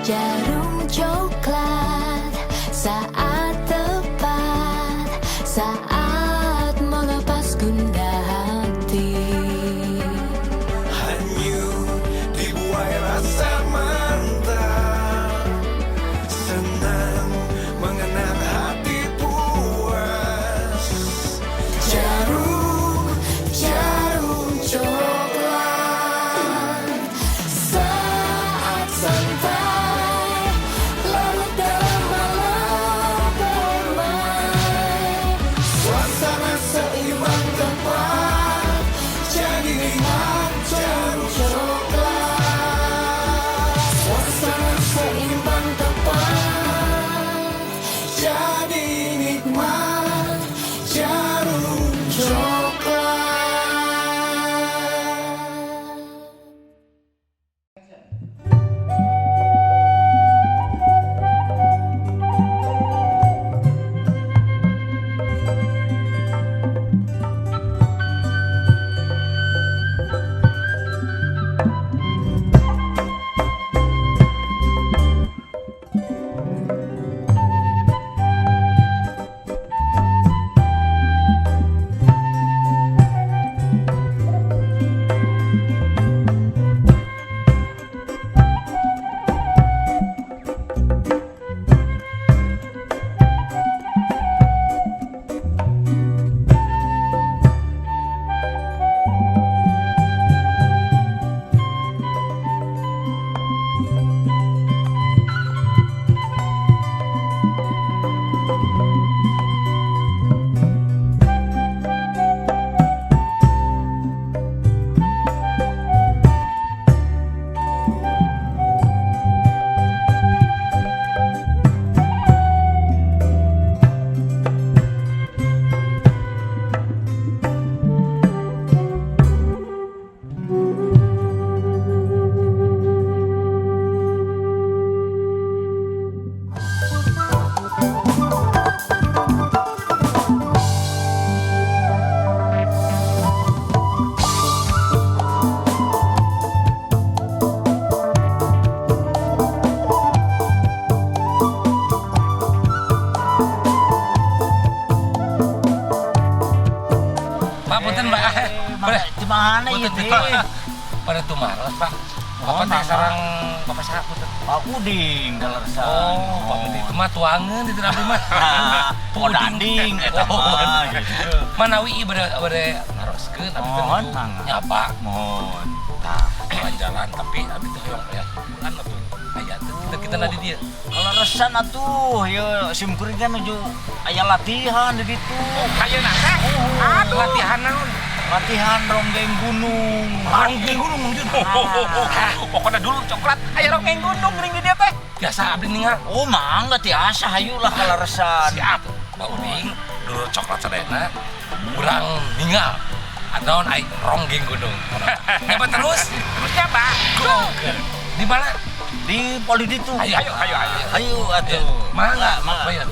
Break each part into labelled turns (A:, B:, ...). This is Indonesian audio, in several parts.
A: jarum coklat saat tepat, saat melepas gundah hati.
B: Hanyut dibuai rasa mantap, senang mengenang hati puas.
A: Jarum coklat saat santai, larut dalam malam damai.
B: Suasana seimbang tepat, jadi nikmat jarum
A: Coklat, suasana seimbang tepat,
B: jadi nikmat jarum
A: coklat.
C: Pak, punten Pak. Boleh.
D: Di mana ya,
C: Punten,
D: Dek?
C: Pak. Pada tuh malas, Pak. Bapak teh sareng Bapak saha punten?
D: Pak Uding galersan.
C: Oh, Pak Budi itu mah tuangeun di terapi mah.
D: Oh, danding eta mah gitu.
C: Manawi bade naroskeun abi teh
D: Mohon,
C: nuju
D: mangga.
C: nyapa.
D: Mohon. Tah,
C: Jalan-jalan tapi abi teh hoyong aya bulan atuh. Aya teh kita na di dieu.
D: galersan atuh, ya simkuring kan nuju aya latihan di ditu.
C: Hayeuna teh. Aduh, latihan naon?
D: Latihan ronggeng gunung.
C: Ronggeng gunung mungkin. Pokoknya dulu coklat aya ronggeng gunung geuning di dieu teh. Biasa abdi ningal.
D: Oh, mangga tiasa hayu lah galersan.
C: Siap, Pak Uding, dulu coklat sadayana, kurang ningal. Adaon ai ronggeng gunung. Nyoba terus nyapa. Go. Di mana?
D: Di poli ditu.
C: Ayo.
D: Ayo atuh.
C: Mangga,
D: Mangga.
C: bayar.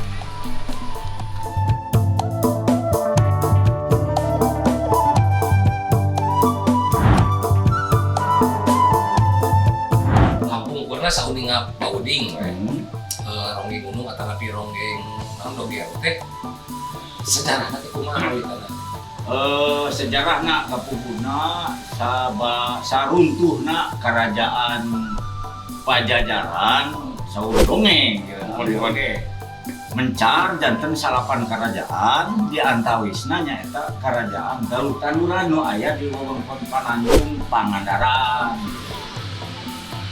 C: Lampung pernah sauninga Pak Uding, ronggeng gunung atau tapi ronggeng nandogel teh sejarahna teh kumaha awitana?
E: Sejarahna kapupuna saruntuhna kerajaan Pajajaran saur dongeng mencar janten salapan kerajaan di antawisna nyaeta kerajaan Galuh Tanduran nu aya di wewengkon Pananjung Pangandaran.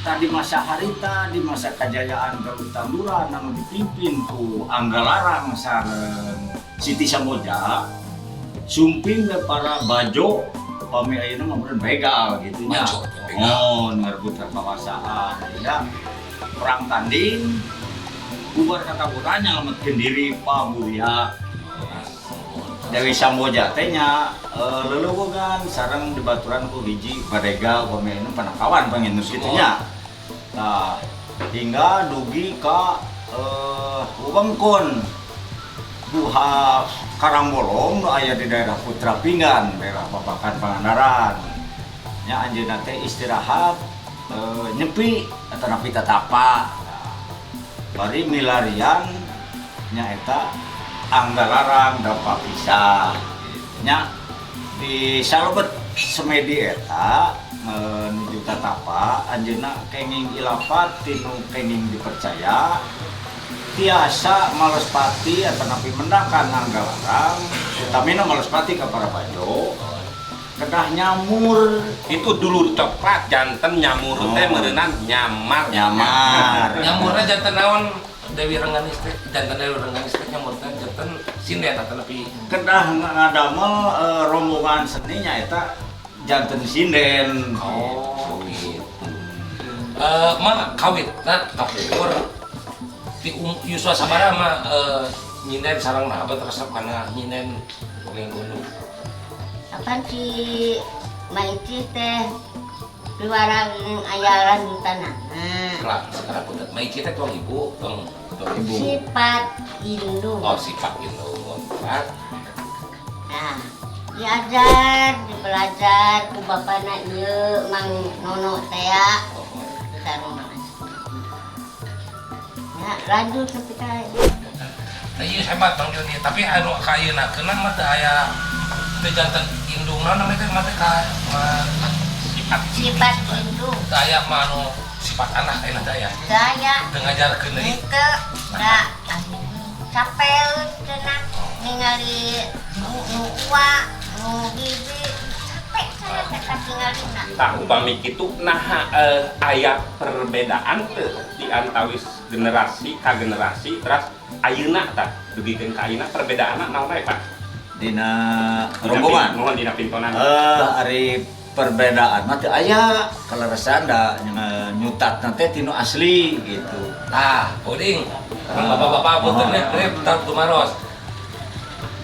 E: Tadi masa harita di masa kejayaan Galuh Tanduran anu dipimpin ku Anggalarang sareng Siti Samodja sumping para bajo pami ayeuna mah bener begal gitu nya.
C: Bajo, begal.
E: Oh, ngarebut kekuasaan ya. Perang tanding bubar kataburan nyelametkeun diri Pak Buya. Dewi Samboja teh nya leuleungan sareng dibaturan ku hiji badega pami ayeuna panakawan panginus kitu nya. Nah, hingga dugi ka wewengkon Duha Karangbolong nu aya di daerah Putra Pinggan, daerah Babakan Pangandaran. Nya anjeunna teh istirahat nyepi atau napi tatapa. bari milarian nyaeta anggalarang dapat pisah nya di salebet semedi eta menuju tatapa anjeunna kenging ilafat tinu kenging dipercaya tiasa malespati atanapi mendakan anggalarang utamina malespati ka para bajo kedah nyamur
F: Itu dulu coklat janten nyamur teh meureunna nyamar.
C: Nyamurna janten naon Dewi Rengganis teh janten Dewi Rengganis teh nyamur teh janten sinden atanapi
E: kedah ngadamel rombongan seni nyaeta janten sinden.
C: oh gitu. Mah kawit nah kapur di Yuswa sabaraha mah nyinden sareng abad resep kana nyinden Rongeng Gunung.
G: Apaan si Maici teh keluaran aya lanjutanna.
C: Kelak sekarang udah Maici teh tuang ibu, tuang ibu.
G: Sifat indung.
C: Oh sifat indung, sifat.
G: Nah, diajar, dibelajar ku bapana ieu Mang Nono teh ya. Sareng Mang. Ya, lanjut ketika
C: Nah iya hebat Bang Joni, tapi anu kayeuna keunang mah teu aya teu janten indungna namanya teh mah teh
G: sifat indung.
C: teu aya mah anu sifat anak ayeuna teh aya.
G: Saya
C: Teu ngajarkeun deui.
G: itu da capek cenah ningali nu tua nu gigi capek saya teh tingalina.
F: Tah upami kitu nah aya perbedaan teu di antawis generasi ka generasi terus ayeuna tah dugikeun ka ayeuna perbedaanna naon wae Pak?
E: Dina rombongan
F: Mohon dina pintonan.
E: ari perbedaan mah teu aya kaleresan da nyutatna teh tinu asli gitu.
C: Tah, coding. Bapak-bapak punten ya, bentar tumaros.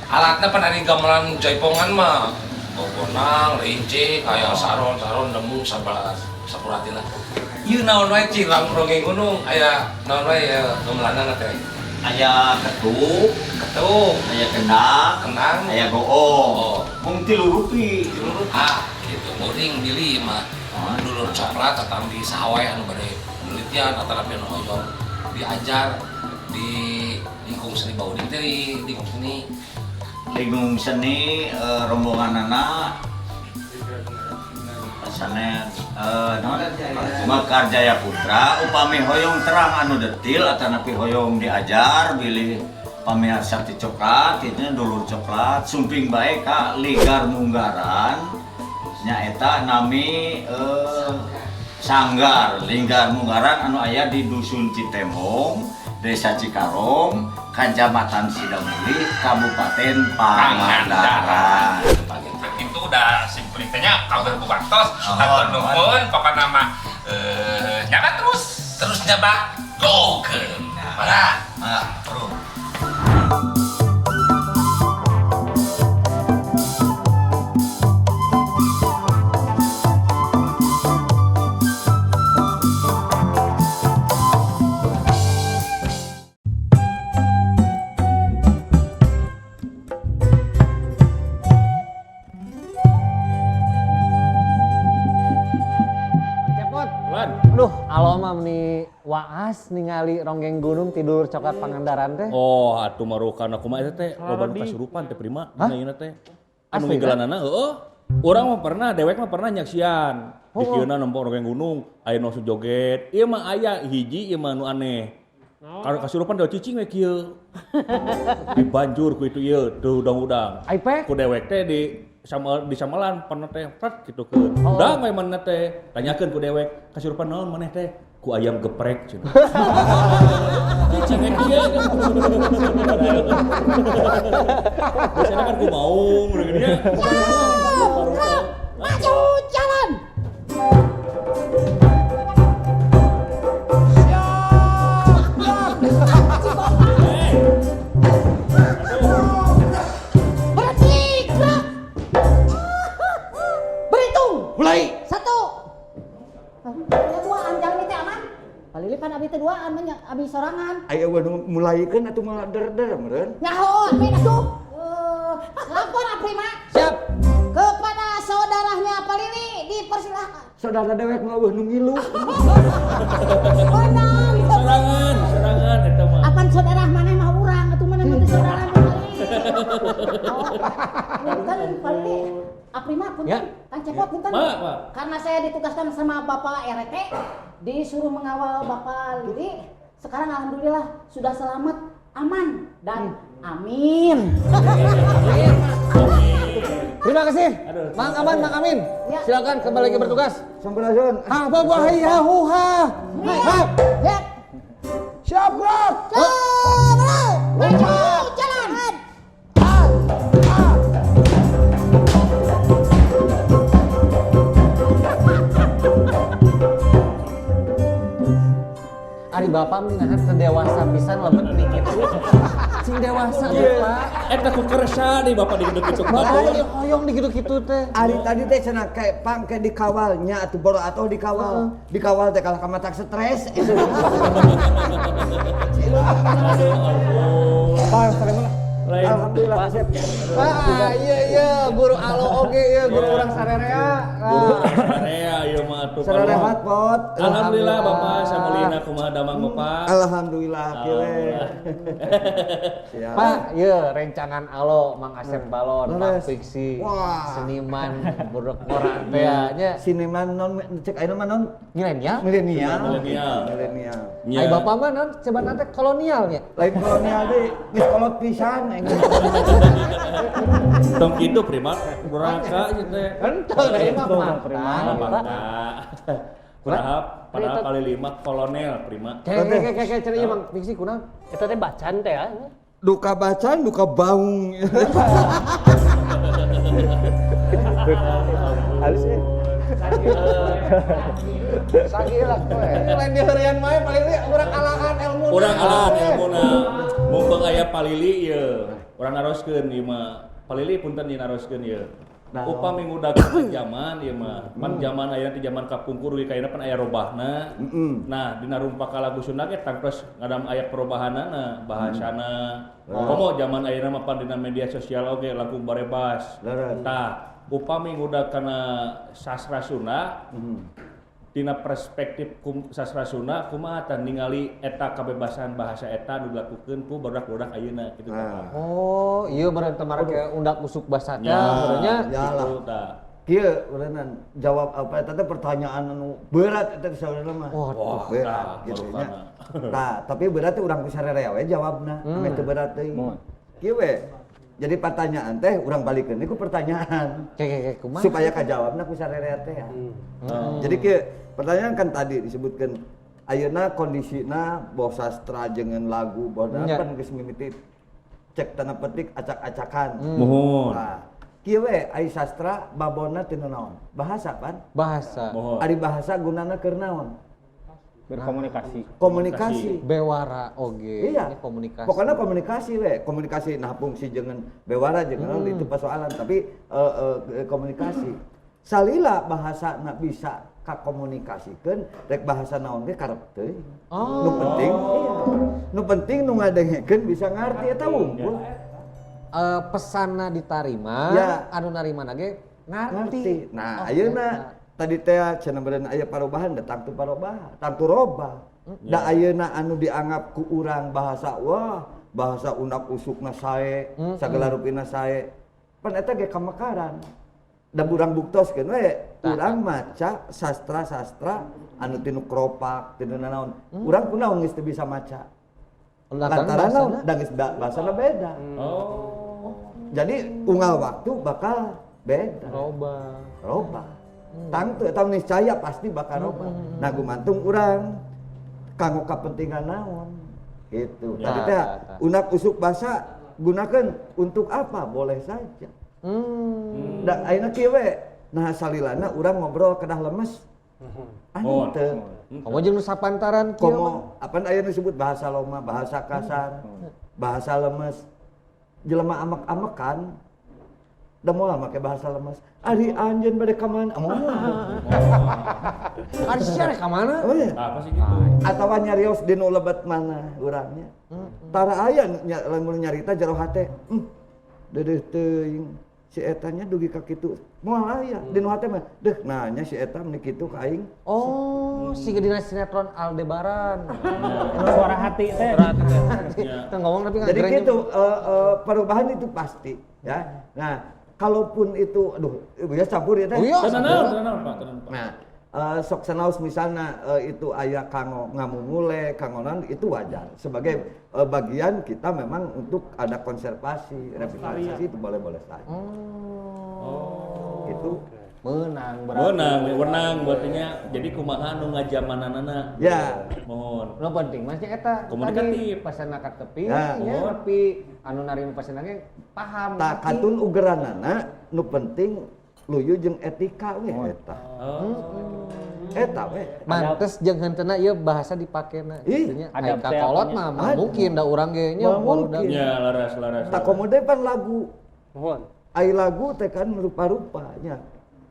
C: Alatna pan ari gamelan jaipongan mah bogonang, rinci, kayak saron nemu sapuratina. Ieu naon wae Ci Rongeng Gunung aya naon wae gamelanna teh.
E: Aya ketuk, aya kendang, aya goong. Mung 3 rupi.
C: Gitu coding di 5. Dulur coklat tatambi sahawe anu bade penelitian atanapi anu hoyong diajar di lingkung seni Bauding teh lingkung seni
E: Lingkung seni rombonganana sana Mekar Jaya Putra upami hoyong terang anu detil atanapi hoyong diajar bilih pamirsa ti coklat itu dulur coklat sumping bae ka Ligar Munggaran nyaeta nami Sanggar Linggar Munggaran anu aya di Dusun Citemong Desa Cikarong Kecamatan Sidamuli Kabupaten Pangandaran.
F: Itu udah simpulitannya kabar bukantos atau nuhun pokoknya nama nyaba terus
C: nyaba go ke mana
E: bro.
H: Aduh, aloma meni waas ningali Rongeng Gunung tidur coklat Pangandaran teh.
I: Oh, atuh marukana kumaha eta teh loba nu kasurupan teh prima dina ieu teh. Anu
H: Asli,
I: minggelanana heueuh. Urang mah pernah, dewek mah pernah nyaksian. Di kieuna nempo Rongeng Gunung, aya nu joget. Ieu mah aya hiji ieu mah nu aneh. Kalau kasurupan da cicing we kieu. Dibanjur ku itu ieu teu udang-udang.
H: Aipek?
I: Ku dewek teh di samalan pernah teh pret kitu keun. Udang we maneh teh. Tanyakeun ku dewek, kasurupan naon maneh teh? Ku ayam geprek cenah. Cicing we kieu. Biasanya kan ku maung gitu ya.
A: Maju jalan. Berhenti, gerak. Berhitung.
H: Mulai.
A: 1. Duaan jangan minta aman. Palilipan abi teh duaan banyak abi sorangan.
B: Ayo mulaikan atau malah der meren.
A: Nyaho, amin atuh. Lapor Aprima.
H: Siap.
A: Kepada saudaranya Palili dipersilahkan.
B: Saudara dewek mah nu ngilu.
A: Menang.
I: Serangan
A: Punten Palili. Aprima punten.
H: Ya.
A: Kang Cepot punten.
I: Pak.
A: Karena saya ditugaskan sama Bapak RT disuruh mengawal Bapak Lili. Sekarang alhamdulillah sudah selamat, aman dan amin.
H: Terima kasih.
I: Aduh.
H: Mang Aman, Mang Amin.
A: Ya.
H: Silakan kembali lagi bertugas.
B: Sampurasun.
H: Ah, bahaya huha.
A: Ya.
B: Siap, Bro.
A: Maju, jalan.
H: Ari bapak mengahan terdewasa pisan lembut nih gitu. Sing dewasa bapak.
I: Eta ku kerasa nih bapak di gedung itu.
H: Bapak hoyong di gitu-gitu teh.
B: Ari tadi teh cenah kayak pang kayak dikawalnya atuh boro atau dikawal. Dikawal teh kalau kamatak stres. Pak, mana?
I: Lain.
B: Alhamdulillah Kasep.
H: Ah, iya guru alo oge ieu guru urang sarerea.
I: Guru area ieu mah atuh.
B: Sareng rehat, Pot.
I: Alhamdulillah Bapak, samuliana kumaha damang Bapak.
B: Alhamdulillah kieu. Siap.
H: Pak, ieu rencangan alo Mang Asep Balon, Mang
B: Leres.
H: Fiksi,
B: Wah.
H: seniman buruk orang teh nya.
B: Siniman non cek ayeuna mah non
H: Milenial?
B: milenial.
I: Milenial.
H: Ai bapak mah non coba nanti kolonial nya.
B: Lain kolonial deh, geus kolot pisan.
I: Tong kitu prima buraka gitu teh.
H: Henteu da ieu mah
I: Padahal kali 5 kolonel prima.
H: Kayak ceria Mang Fiksi kunaon?
J: Eta teh bacan teh ya.
B: Duka bacaan, duka baung. Halus ya.
H: Sagilah we. Lain di heurean mah paling urang alahan ilmu.
I: Urang alahan ilmuna. Mumpung aya palili ieu. Urang naroskeun ieu mah. Palili punten dinaroskeun ieu. Upami ngudag zaman ieu mah. Pan zaman aya ti zaman kapungkur we kaina pan aya robahna. Nah, dina rumpaka lagu Sunda ge tangtos ngadam aya perubahanana, bahasana. Komo zaman ayeuna mah pan dina media sosial oge langkung barebas. Tah, upami ngudag kana sastra Sunda, dina perspektif sastra Sunda kumaha tah ningali eta kebebasan bahasa eta nu dilakukeun ku budak-budak ayeuna kitu Bapak.
H: Oh, ieu beureun teh marake undak usuk basa teh
I: Ya,
H: beureunya.
B: Yalah.
I: tah.
B: Kieu ureunan jawab apa eta teh pertanyaan anu berat eta saudara mah.
H: Wah,
B: berat gitu nya. Tah, tapi berat teh urang ku sarerea we jawabna. Ame teu berat teuing. Kieu we. Jadi pertanyaan teh urang balikeun ieu ku pertanyaan.
H: Kayak kumaha?
B: Supaya kajawabna ku sarerea teh. Jadi kieu pertanyaan kan tadi disebutkan ayeuna kondisina boh sastra jeung lagu boh pan geus mimiti cek tanda petik acak-acakan.
I: Muhun.
B: Nah, kieu we ai sastra babonna teu naon? Bahasa pan?
H: Bahasa.
I: Muhun.
B: Ari bahasa gunana keur naon?
J: Komunikasi.
H: Bewara oge.
B: Iya.
H: Ini komunikasi.
B: Pokoknya komunikasi we, komunikasi nah fungsi jeung bewara jeung itu persoalan tapi komunikasi. Salila bahasana bisa kakomunikasikeun rek bahasa naon ge karep teuing. Nu penting iya. Nu penting nu ngadengekeun bisa ngarti eta wungkul.
H: Pesanna ditarima,
B: Ya.
H: anu narimana ge ngarti.
B: Nah, ayeuna tadi teh cenah beureun aya parobahan datang tu parobahan, tang tu robah. Da ayeuna anu dianggap ku urang bahasa wah, bahasa undak usukna sae, sagala rupina sae. Pan eta ge kamakaran. Da urang buktoskeun we, urang maca sastra-sastra anu tinu kropak, tinu naon. Urang kunaon geus teu bisa maca. Lantaran naon? Da geus bahasana beda. Jadi unggal waktu bakal beda. Robah. Tang teu eta niscaya pasti bakal robah. Nah gumantung urang kanggo kapentingan naon. Gitu. Tadi teh unak usuk basa gunakeun untuk apa? Boleh saja. Da ayeuna kieu we. Nah salilana urang ngobrol kedah lemes. Anu teu.
H: Komo jeung nu sapantaran kieu mah.
B: Komo apa aya disebut bahasa loma, bahasa kasar, bahasa lemes. Jelema amek-amekan da moal make bahasa lemes. Ari anjeun bade ka mana?
H: Ari sia ka mana?
I: Apa sih gitu?
B: Atawa nyarios di nu lebet mana urangnya. Tara aya lamun nyarita jero hate. Deudeuh teuing si etanya dugi ka kitu moal aya di nu hate mah deuh nanya si eta meni kitu ka aing.
H: Oh, si dina sinetron Aldebaran.
J: Suara hati teh.
H: Kita ngomong tapi
B: Jadi gitu perubahan itu pasti ya. Nah, kalaupun itu aduh ya campur ya teh.
H: Oh iya.
I: Tenang Pak.
B: Nah, sok sanaos misalnya itu aya kanggo ngamumule, kangonan itu wajar sebagai bagian kita memang untuk ada konservasi, revitalisasi itu boleh-boleh saja. Itu
H: menang berarti.
I: Menang berartinya jadi kumaha nu ngajamananana.
B: ya.
I: Mohon.
H: Nu penting masnya eta
I: Komunikatif.
H: pasana tepi
B: Ya.
H: nya nepi anu narima pasana ge paham.
B: Tak katun ugeranana nu penting luyu jeung etika we eta. Eta we.
H: Mantes jeung hentena ieu bahasa dipakena.
B: Ih,
H: Artinya
J: ada
H: aya ka kolot mah
B: Ada.
H: mungkin da urang ge nya
B: Mungkin.
I: Ya, laras.
B: Tak komodo pan lagu.
J: Mohon.
B: Ai lagu teh kan rupa-rupanya.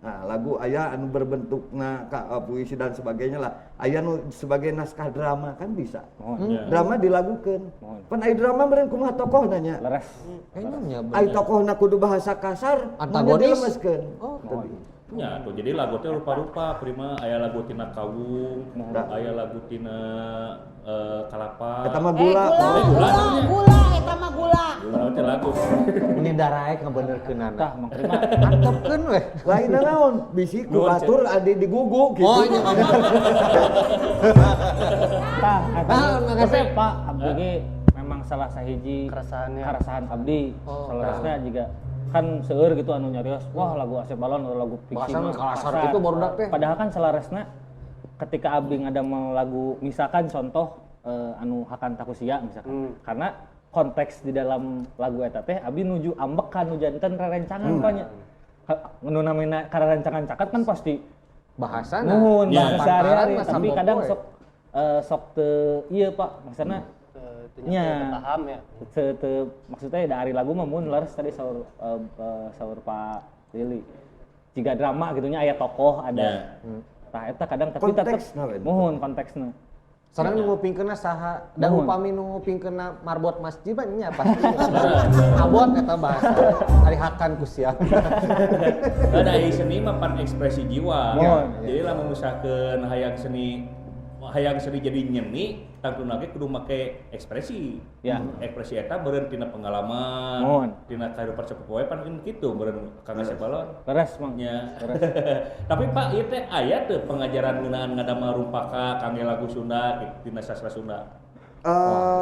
B: Nah, lagu aya anu berbentukna puisi dan sebagainya lah. Aya nu sebagai naskah drama kan bisa.
I: Ya.
B: Drama dilagukeun. Pan ai drama meureun kumaha tokohna nya.
J: Leres.
H: Kayaknya
B: Ai tokohna kudu bahasa kasar,
H: Antagonis.
B: dilemeskeun.
H: Oh,
I: Ya, tuh jadi lagu teh rupa-rupa prima aya lagu tina kawung, aya lagu tina kalapa.
B: Eta mah gula.
A: Gula eta mah gula.
I: Gula teh lagu.
H: ini daraek ngabenerkeunana.
J: Tah mangkrima.
H: Antepkeun weh.
B: Lainna naon? Bisi ku batur adi digugu gitu.
H: Oh, iya.
J: Tah eta
H: Ah, makasih.
J: tapi Pak abdi ge memang salah sahiji karasahan abdi.
H: Oh,
J: Salerosna juga kan seueur gitu anu nyarios wah lagu Asep Balon atau lagu Fiksi
H: Bahasana
J: mah
H: kalasar gitu barudak teh.
J: padahal kan salaresna ketika abdi ngadamel lagu misalkan contoh anu Hakan Takusia misalkan karena konteks di dalam lagu eta teh abdi nuju ambek kan nu janten rerencangan nya nu namina karerencangan caket kan pasti
H: Bahasana.
J: nuhun
I: Ya.
J: bahasa sehari-hari
H: Pantaran mah
J: tapi
H: sampopo
J: kadang
H: we.
J: sok teu ieu Pak maksudna nya paham ya maksudnya dari lagu mah mun leres tadi saur Pak Lili jika drama gitunya aya tokoh ada tah eta kadang tapi tetep
B: Konteksna we.
J: mohon konteksna
H: Sareng nu ngupingkeunna saha? Da
J: Nuhun.
H: upami nu ngupingkeunna marbot masjid mah nya pasti. Abot eta bahasa. Ari hakan ku sia.
I: Ada seni mah pan ekspresi jiwa.
J: Mohon.
I: Jadi lamun misalkeun hayang seni jadi nyeni, tangtuna ge kudu make ekspresi.
J: Ya.
I: Ekspresi eta beureun tina pengalaman,
J: Mohon.
I: tina kahirupan sapopoe pan kitu beureun Kang Asep Balon.
J: leres mang
I: Ya. Tapi Pak, ieu teh aya teu pengajaran ngeunaan ngadamel rumpaka kangge lagu Sunda tina sastra Sunda.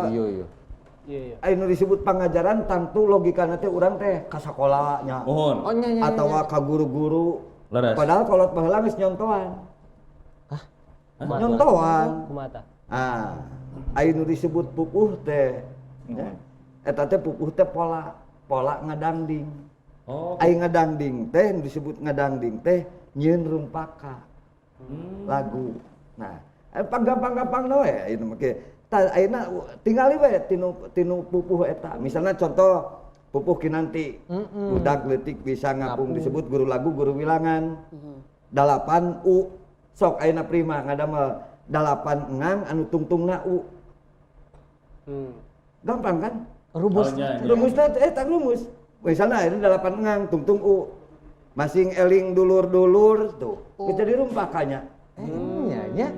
H: Iya.
B: Ai nu disebut pangajaran tentu logikana teh urang teh ka sakola nya.
I: Mohon.
H: Oh nya.
B: Atawa ka guru-guru.
I: Leres.
B: Padahal kolot baheula geus nyontohan. Nyontohan.
J: kumata
B: Ai nu disebut pupuh teh. Ya. Eta teh pupuh teh pola ngadangding.
I: Oh.
B: Ai ngadangding teh nu disebut ngadangding teh nyieun rumpaka. Lagu. Nah, gampang-gampang we ieu mah ge. Tah ayeuna tingali we tinu pupuh eta. Misalnya contoh pupuh kinanti. Budak leutik bisa ngapung disebut guru lagu, guru wilangan. 8 U sok ayeuna prima ngadamel 8 engang anu tungtungna U. Gampang kan?
H: Rumus.
B: Rumusna teh eta rumus. Misalnya ayeuna 8 engang tungtung U. Masing eling dulur-dulur tuh. Kita jadi rumpakanya.
H: Nya.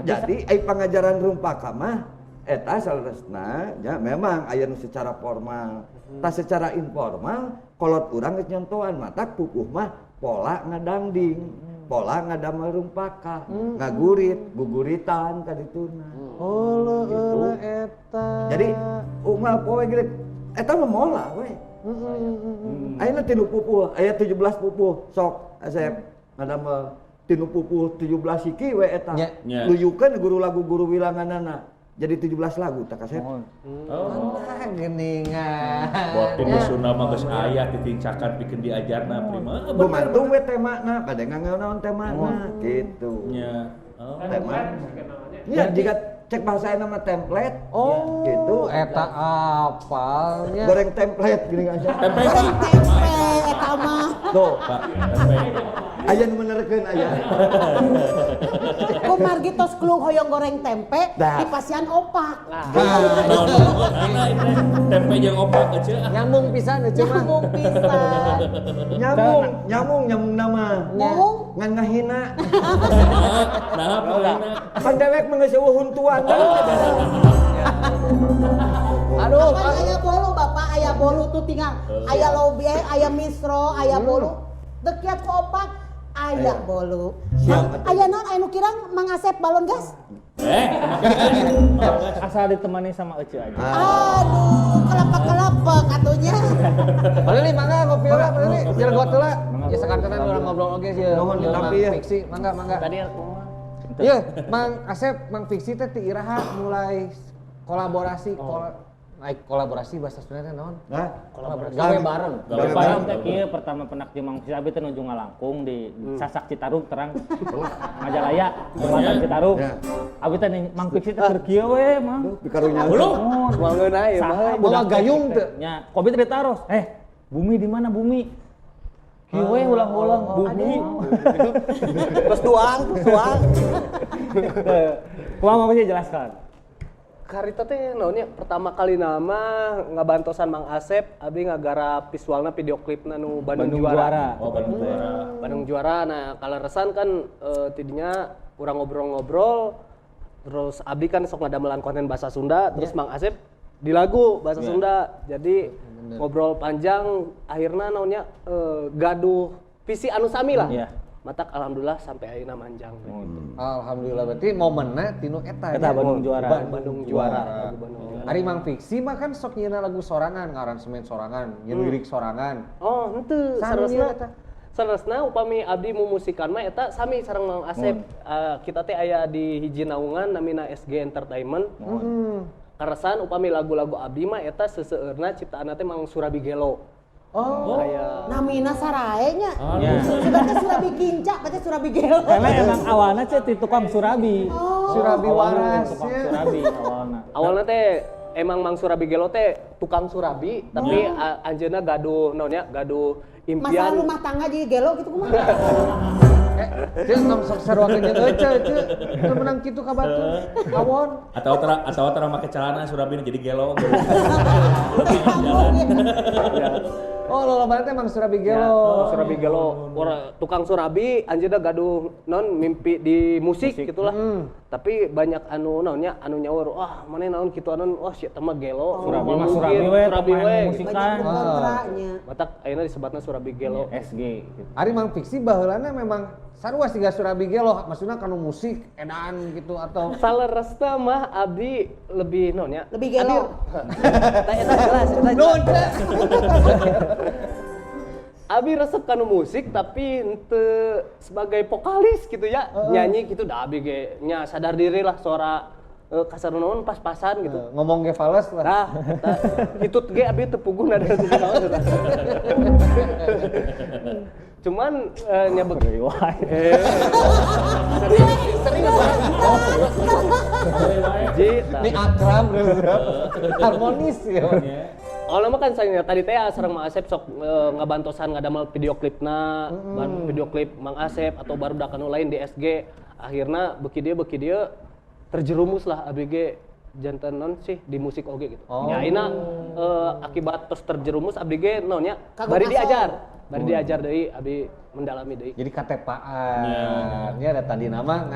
B: Jadi ai pangajaran rumpaka mah eta saleresna nya memang aya nu secara formal. Tah secara informal kolot urang geus nyontohan mata pupuh mah pola ngadangding. Pola ngadamel rumpaka, ngagurit, guguritan kadituna.
H: Oh, eta.
B: Jadi unggal poe gede eta mah mola we. Ayeuna tinu pupuh, aya 17 pupuh sok Asep ngadamel tinu pupuh 17 hiki we eta.
I: Nya.
B: Luyukeun guru lagu guru wilanganana. Jadi 17 lagu tak Asep.
I: Oh.
H: Geningan.
I: Buat tinu Sunda mah geus aya ditincakan pikeun diajarna prima.
B: Gumantung we temana, bade nganaon temana gitu.
I: Nya. Oh.
B: Tema. Ya jika cek bahasa nama template.
H: Oh,
B: gitu.
H: eta apalnya.
B: Goreng template gini aja.
I: Tempe.
A: Tempe eta mah.
B: Tuh.
I: Pak, tempe.
B: Aya nu menerkeun aya.
K: Ku margi tos kelung hoyong goreng tempe
B: Dah.
K: di pasian opak.
I: Tempe jeung opak ece.
H: Nyambung pisan itu mah.
K: Nyambung pisan.
B: Nyambung nama.
K: Mung
B: Ngan ngahina.
I: Nah, pokoknya.
B: Pan dewek mah geus eueuh huntuan.
H: Aduh,
K: Apa aya bolu Bapak, aya bolu tuh tinggal aya lobi, aya misro, aya bolu. Dekiat ku opak aya bolu. Aya naon aya nu kirang Mang Asep balon gas?
J: Asal ditemani sama Ece aja.
K: Aduh, kelapa-kelapa katunya.
H: Balik mangga ngopi lah, balik biar gua teu lah. Ya sakantenan urang ngobrol oge sih.
B: Nuhun ditampi ya.
H: Fiksi, mangga.
J: Tadi aku
H: Iya, Mang Asep, Mang Fiksi teh ti iraha mulai kolaborasi, kolaborasi bahasa sebenarnya naon? Kolaborasi. Gawe bareng.
J: gawe bareng teh kieu pertama penak jeung Mang Fiksi abi teh nuju ngalangkung di Sasak Citarum terang Majalaya, Jembatan Citarum. Abi teh Mang Fiksi teh keur kieu we, Mang.
B: Dikarunya.
J: Belum.
H: Wangeuna ieu mah boga gayung teh.
J: Nya, kopi teh ditaros. Bumi di mana bumi? Kieu we ulang-ulang bumi.
H: Terus tuang.
J: Kumaha Mang Fiksi jelaskan.
L: Karita teh naonnya pertama kali nama ngabantosan Mang Asep abi ngagarap visualna video klipna nu Bandung Juara.
I: Oh, Bandung Juara.
L: Bandung Juara. Nah, kaleresan kan tidinya urang ngobrol-ngobrol terus abi kan sok ngadamelan konten bahasa Sunda terus Mang Asep di lagu bahasa Sunda. Jadi ngobrol panjang akhirnya naonnya gaduh visi anu sami lah. Matak alhamdulillah sampai ayeuna manjang.
H: Alhamdulillah berarti momenna tinu eta.
J: Eta Bandung Juara.
L: Bandung Juara.
H: Ari Mang Fiksi mah kan sok nyieuna lagu sorangan, ngaransemen sorangan, nyeun lirik sorangan.
L: Oh, henteu. Saresna upami abdi mumusikan mah eta sami sareng Mang Asep. Kita teh aya di hiji naungan namina SG Entertainment. Karesan upami lagu-lagu abdi mah eta seseueurna ciptaanna teh Mang Surabi Gelo.
K: Namina sarae nya. Sebenarnya Surabi Kinca, berarti Surabi Gelo.
J: Karena emang awalnya teh ti tukang Surabi.
H: Surabi waras.
J: Tukang Surabi awalna.
L: Awalnya teh emang Mang Surabi Gelo teh tukang Surabi, tapi anjeunna gaduh naonnya, gaduh impian.
K: Masalah rumah tangga jadi gelo gitu kumaha?
H: Cek ngam sok sarwakeun jeung ece. Teu menang kitu ka batu. Awon.
I: Atau tara make celana Surabi jadi gelo.
H: Oh, lolobana teh Mang Surabi Gelo.
L: Surabi Gelo, tukang Surabi anjeunna gaduh naon mimpi di musik gitulah. Tapi banyak anu naonnya anu nyaur, wah mana naon kitu anu, wah sia teh mah Gelo.
J: Surabi mah Surabi we, pemain musikan.
K: Banyak kontranya.
L: Matak ayeuna disebutna Surabi Gelo.
J: SG gitu.
H: Ari Mang Fiksi baheulana memang sarua siga Surabi Gelo, maksudna kanu musik edan gitu atau
L: Saleresna mah abdi lebih naonnya?
K: Lebih gelo.
L: Eta jelas, eta jelas. Abi resep kanu musik tapi henteu sebagai vokalis gitu ya. Nyanyi gitu da abi ge nya sadar diri lah suara kasar naon pas-pasan gitu.
H: ngomong ge fales lah.
L: Nah, hitut ge abi teu puguh nada teu naon. Cuman nyebek sering
H: Ini akram harmonis ya.
L: Awalnya mah kan saya tadi teh sareng Mang Asep sok ngabantosan ngadamel video klipna, video klip Mang Asep atau barudak anu lain di SG. Akhirna beuki dia terjerumus lah ABG janten non sih di musik oge gitu. Ya ayeuna akibat tos terjerumus ABG naon nya bari diajar deui abi mendalami deui.
H: Jadi katepaan. Ini ada tadi nama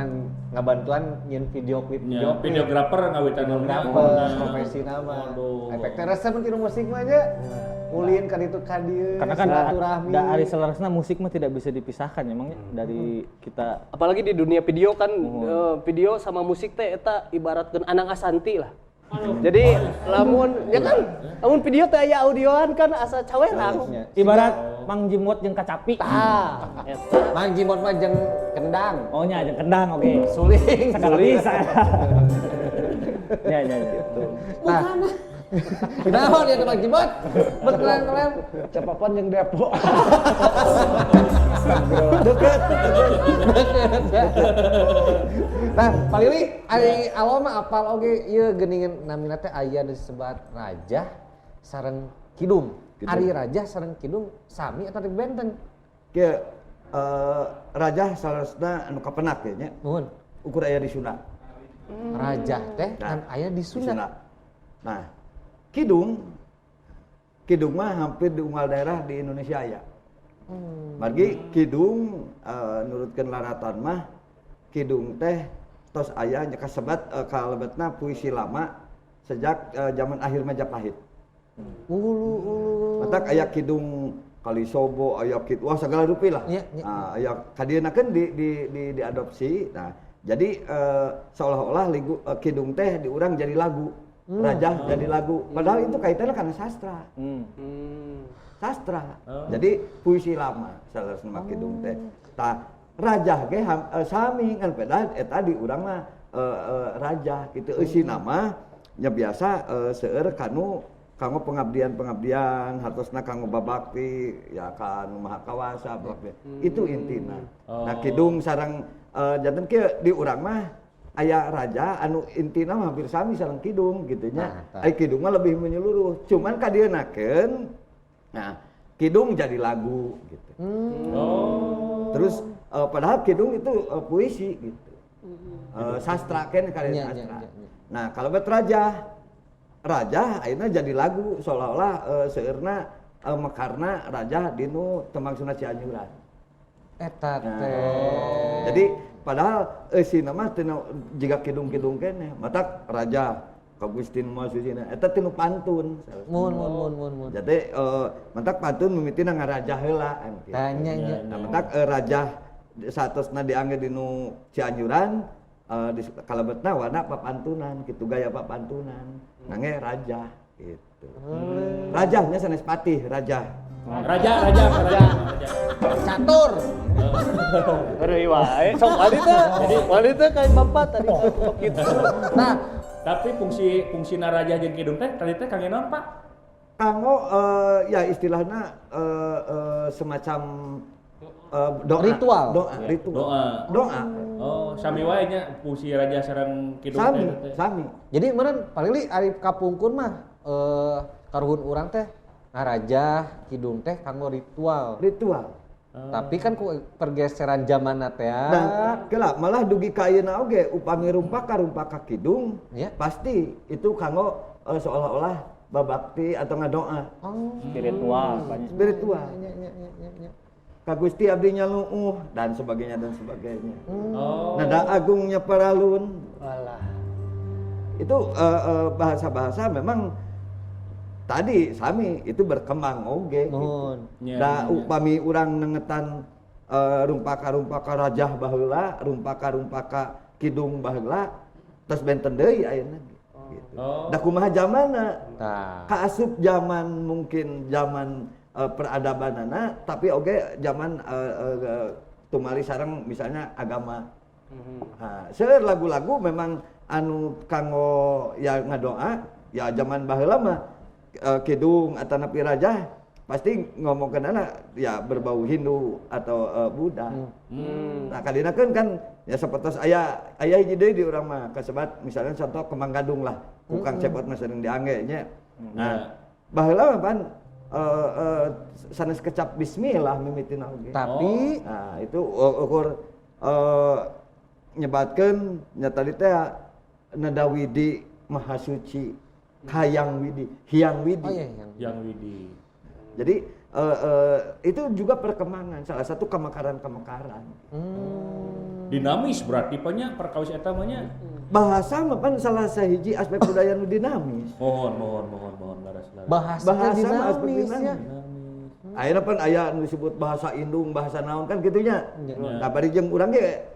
H: ngabantuan nyeun video klip
I: videografer ngawitan
H: profesi nama. Efeknya resep ti musik mah aja. Ulin kan itu kadieu.
J: Karena kan dari seleresna musik mah tidak bisa dipisahkan emangnya dari kita.
L: Apalagi di dunia video kan video sama musik teh eta ibaratkeun anang asanti lah. Jadi lamun video teh aya audioan kan asa cawerang.
J: Ibarat Mang Jimot jeung Kacapi.
H: Mang Jimot mah jeung kendang.
J: Oh nya jeung kendang oke.
H: Suling.
J: Ya.
K: Bukan.
H: Kenapa dia Mang Jimot? Berkelan-kelan capapan jeung Depok. Deket. Nah, Palili ari awal mah apal oge ieu geuningan namina teh aya disebat Raja sareng Kidung. Ari Raja sareng Kidung sami atawa benten?
B: Ke raja salasna anu kapenak ya nya.
H: Nuhun.
B: Ukur aya di Sunda.
H: Raja teh kan aya di Sunda.
B: Nah, kidung mah hampir di unggal daerah di Indonesia aya. Margi kidung nurutkeun laratan mah kidung teh tos aya nya kasebat kalebetna puisi lama sejak zaman akhir Majapahit. Matak aya kidung Kalisobo, aya kidung wah segala rupi lah. Aya kadienakeun diadopsi. Nah, jadi seolah-olah kidung teh diurang jadi lagu. Raja jadi lagu. Padahal itu kaitannya karena sastra. Sastra. Jadi puisi lama salah nama kidung teh. Tah raja ge sami kan padahal eta di urang mah raja kitu eusi nama nya biasa seueur kanggo pengabdian hartosna kanggo babakti ya kan maha kawasa itu intina. Nah kidung sareng janten kieu di urang mah aya raja anu intina mah hampir sami sareng kidung gitu nya. Ai kidung mah lebih menyeluruh. Cuman kadienakeun nah kidung jadi lagu gitu. Terus padahal kidung itu puisi gitu. Sastra kan karya sastra. Nah, kalau bet raja akhirnya jadi lagu seolah-olah seueurna mekarna raja dinu tembang Sunda Cianjuran.
H: Eta teh.
B: Jadi padahal eusina mah jiga kidung-kidung keneh, matak raja Kagustin Masudina eta tinu pantun.
H: Mun.
B: Jadi matak pantun mimitina ngaraja heula kitu.
H: Tanya nya.
B: Nah, matak raja satosna diangge dinu Cianjuran di kalebetna wana papantunan gitu gaya papantunan nange raja gitu. Rajanya sanes patih raja.
I: Raja.
H: Catur.
L: Heureuy wae. Sok wanita kayak bapak tadi gitu.
I: Nah, tapi fungsi raja jeung kidung teh tadi teh kangge naon, Pak?
B: Kanggo ya istilahna semacam doa.
I: Oh, sami wae nya fungsi raja sareng kidung teh.
B: Sami.
H: Jadi meureun paling ari kapungkur mah karuhun urang teh ngaraja kidung teh kanggo ritual. Tapi kan ku pergeseran zamanna teh.
B: Nah, keula malah dugi ka ayeuna oge upami rumpaka kidung pasti itu kanggo seolah-olah babakti atau ngadoa.
L: Spiritual.
B: Ka Gusti abdi nyaluuh dan sebagainya. Nada agungnya paralun.
L: Walah.
B: Itu bahasa-bahasa memang tadi sami itu berkembang oge. Da upami urang nengetan rumpaka rajah baheula, rumpaka kidung baheula, tos benten deui ayeuna gitu. Da kumaha zamanna? Kaasup zaman mungkin zaman peradabanana tapi oge zaman tumali sareng misalnya agama. Nah, seueur lagu-lagu memang anu kanggo ya ngadoa ya zaman baheula mah kidung atau napi raja pasti ngomongkeunana ya berbau Hindu atau Buddha. Nah kadinakeun kan ya sapertos aya hiji deui di urang mah kasebat misalnya contoh Kemang Gadung lah kukang cepot mah sering diangge nya. Nah baheula mah pan sanes kecap bismillah mimitina oge.
H: Tapi
B: nah itu ukur nyebatkeun nya tadi teh nada widi maha suci, hayang widi, hiang widi.
I: Yang widi.
B: Jadi itu juga perkembangan salah satu kemekaran.
I: Dinamis berarti banyak perkawis eta mah nya.
B: Bahasa mah pan salah sahiji aspek budaya nu dinamis.
I: Mohon laras.
B: Bahasa mah aspek dinamis. Ayeuna pan aya nu disebut bahasa indung, bahasa naon kan kitu nya. Da bari jeung urang ge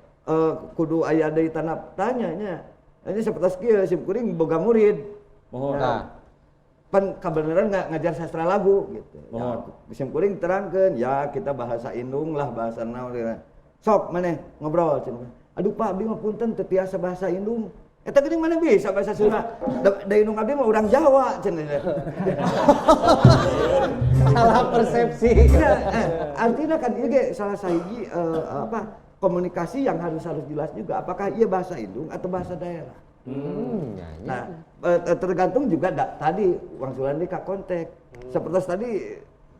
B: kudu aya deui tanya nya. Ini sapertos kieu simkuring boga murid. Pan kabeneran ngajar sastra lagu gitu. Ya, simkuring terangkeun ya kita bahasa indung lah bahasa naon. Sok maneh ngobrol cenah. Aduh Pak, abdi mah punten teu tiasa bahasa indung. Eta geuning mana bisa bahasa Sunda? Da indung abdi mah urang Jawa cenah.
H: Salah persepsi.
B: Artinya kan ieu ge salah sahiji komunikasi yang harus jelas juga apakah ia bahasa indung atau bahasa daerah. Nah, tergantung juga tadi Wang Sulandi ka kontek. Seperti tadi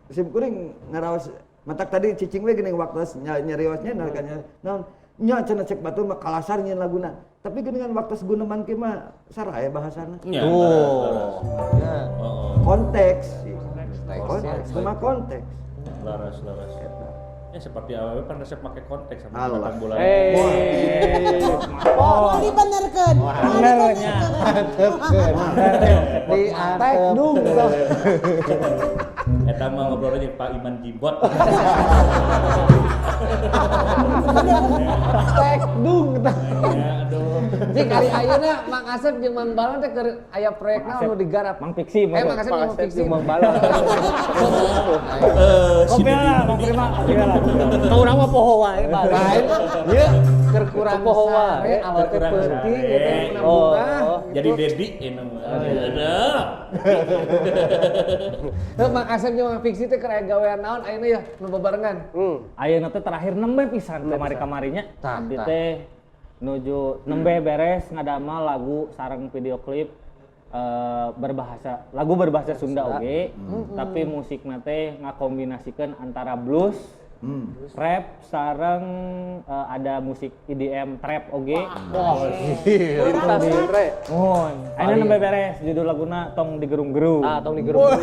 B: simkuring ngaraos Matak tadi cicing we geuning waktu nyariosnya narkanya naon nya cenah cek batur mah kalasar nyeun laguna. Tapi geuningan waktu guneman kieu mah saraya bahasana.
H: Tuh.
B: Konteks. Konteks, cuma konteks.
I: Laras. Ya seperti awal pan resep pakai konteks sama
B: Allah.
I: makan bola.
K: Oh, dibenerkeun.
J: Benernya.
H: Di atek dung.
I: Eta mah ngobrol aja Pak Iman Jimbot.
H: Tek dung.
I: Ya aduh.
H: Jik hari ayeuna Mang Asep jeung Mang Balon teh keur aya proyekna anu digarap.
J: Mang Fiksi mah.
H: Mang Asep jeung Mang Fiksi.
J: Mang Balon.
I: Si
J: Kopi lah, Mang Prima. Kau urang mah poho wae, Pak.
H: Lain, ieu keur kurang
J: Poho
H: sare
J: wae.
H: awal teh penting eta
J: Oh.
H: menambah.
I: jadi Dedi ini mah.
H: Heuh Mang Asep jeung Mang Fiksi teh keur aya gawean naon ayeuna ya nu bebarengan.
J: Ayeuna teh terakhir nembe pisan kamari-kamarinya. Abdi teh nuju nembe beres ngadamel lagu sareng video klip lagu berbahasa Sunda oge, tapi musikna teh ngakombinasikeun antara blues, rap sareng ada musik EDM trap oge.
L: Lintas genre.
J: Ayeuna nembe beres judul laguna Tong Digerung-gerung.
L: Tong digerung-gerung.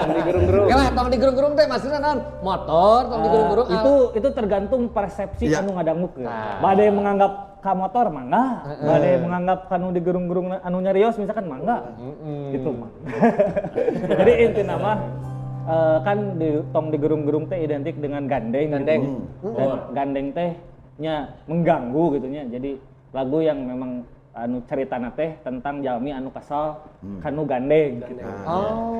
L: Tong digerung-gerung.
H: Kela tong digerung-gerung teh maksudna naon? Motor tong digerung-gerung.
J: Itu tergantung persepsi
B: Iya.
J: anu ngadangukeun. Bade menganggap ka motor mangga, bade menganggap kanu digerung-gerung anu nyarios misalkan mangga. Gitu mah. Jadi intina mah kan tong digerung-gerung teh identik dengan gandeng.
L: Gandeng.
J: Gitu. Dan gandeng teh nya mengganggu gitu nya. Jadi lagu yang memang anu caritana teh tentang jalmi anu kesal kanu gandeng gitu.
H: Oh,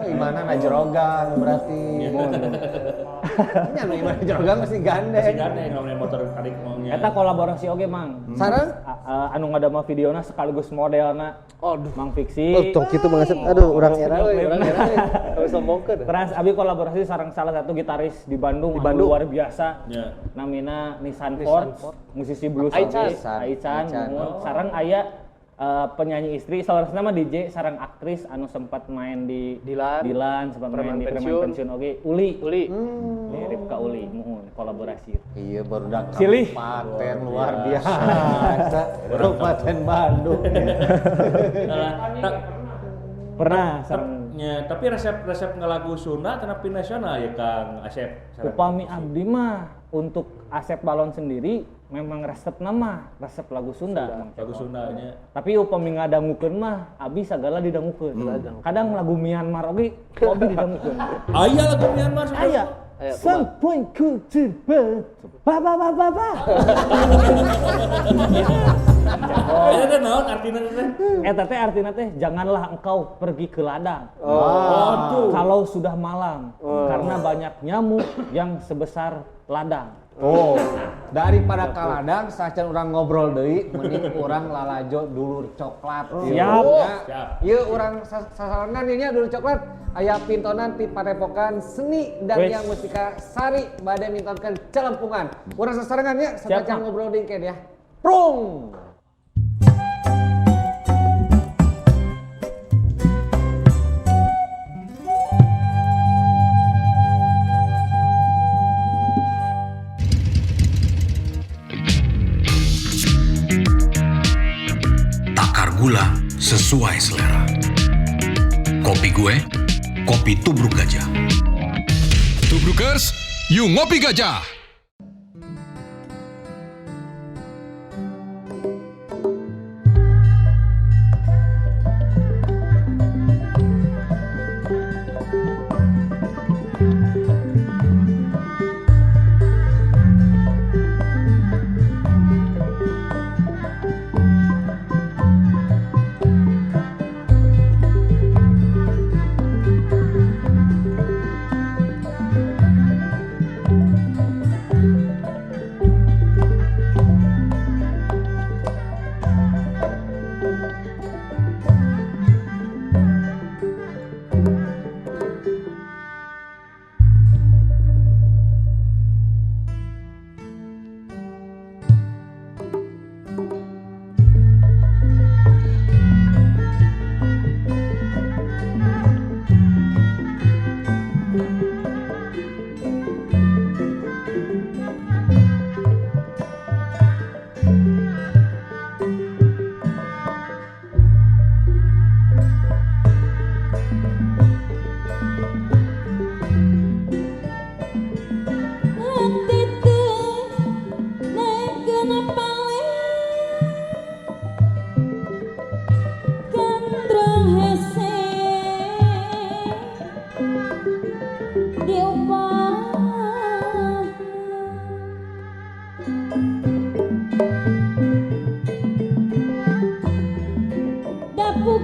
H: imana najrogang berarti. Nya nu imana najrogang mesti gandeng.
I: Masih gandeng ngomongin motor tarik maunya.
J: Eta kolaborasi oge Mang.
H: Sareng
J: Anu ngadamel videona sekaligus modelna. Mang Fiksi.
L: Oh, tong kitu Mang Asep. Aduh, urang era euy, urang era. Kami sombongkeun.
J: Terus abi kolaborasi sareng salah satu gitaris di Bandung, luar biasa.
I: Ya.
J: Namina Nissan Ford, musisi blues
L: Aican.
J: Aican. Sareng aya penyanyi istri, salah nama DJ sareng aktris anu sempat main di Dilan sempat main di Preman Pensiun oge. Uli. Mirip ka Uli, muhun kolaborasi.
H: Iya barudak
J: Silih.
H: Kabupaten luar biasa. Kabupaten Bandung.
J: Pernah sareng
I: Ya, tapi resep ngelagu Sunda tapi nasional ya Kang Asep.
J: upami abdi mah untuk Asep Balon sendiri memang resep lagu Sunda.
I: Lagu Sundanya.
J: Tapi upami ngadangukeun mah abdi sagala didangukeun. Kadang lagu Myanmar oge abdi didangukeun.
I: Aya lagu Myanmar Sunda.
J: Aya. Sampoinku terbang. Ba.
I: Aya teh naon artina teh?
J: Eta teh artina teh janganlah engkau pergi ke ladang.
I: Waduh.
J: Kalau sudah malam karena banyak nyamuk yang sebesar ladang.
H: Oh, daripada ka ladang sacan urang ngobrol deui mending urang lalajo dulur coklat.
J: Siap.
I: Siap.
H: Ieu urang sasarangan ieu nya dulur coklat aya pintonan ti Padepokan Seni dan
J: Wes.
H: yang Mustika Sari bade mintonkeun celempungan. Urang sasarangan nya
J: Siap,
H: sacan
J: Mak.
H: ngobrol deui kan ya. Prung.
M: Takar gula sesuai selera. Kopi gue, kopi Tubruk Gajah. Tubrukers, yuk ngopi gajah!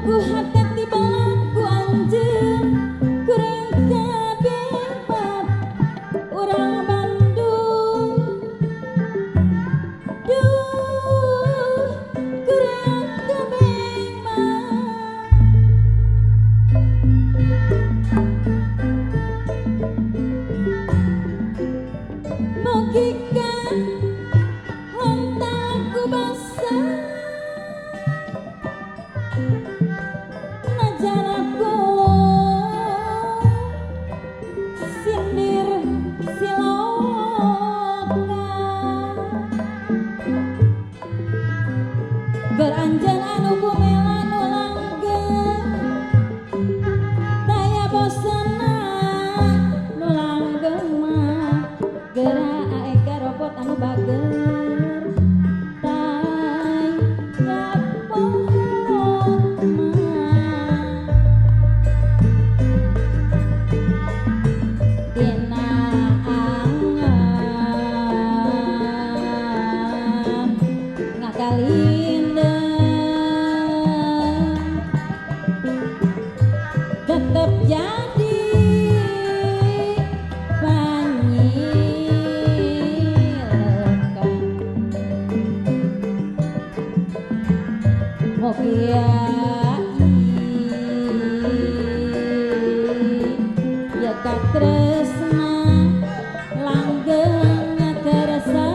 N: ku hadat di belaku anjeun kurang kabebab urang Bandung duh kurang kabebab mugikan hontaku basah najaraku sindir siloka beranjan anu bumela nu langgeng daya bosana nu langgeng mah gerak aeka robot anu bager tai ngapot tina angan ngakalinden tetep jadi panyilekan mokiai ya katresna langgeng kerasa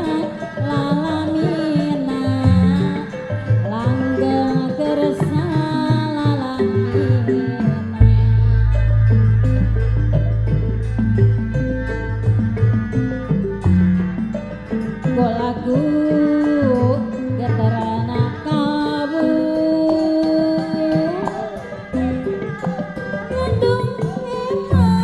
N: lalamina langgeng kerasa lalamina golagu getarana kabu ngandung emang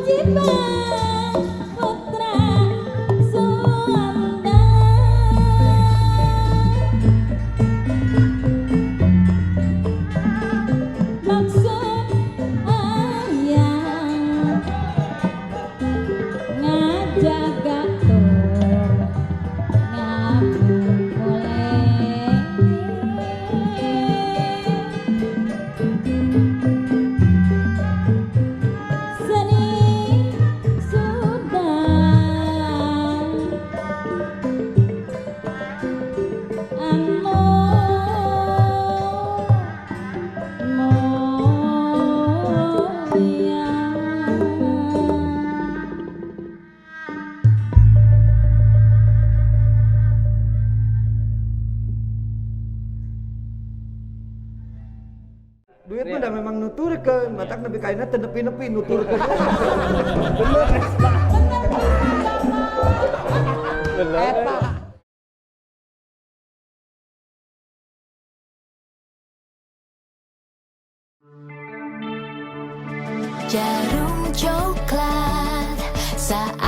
B: Duit mah dah memang nuturkeun, matak nepi kaina teu nepi-nepi nuturkeun.
K: Eta.
O: Jarum coklat saat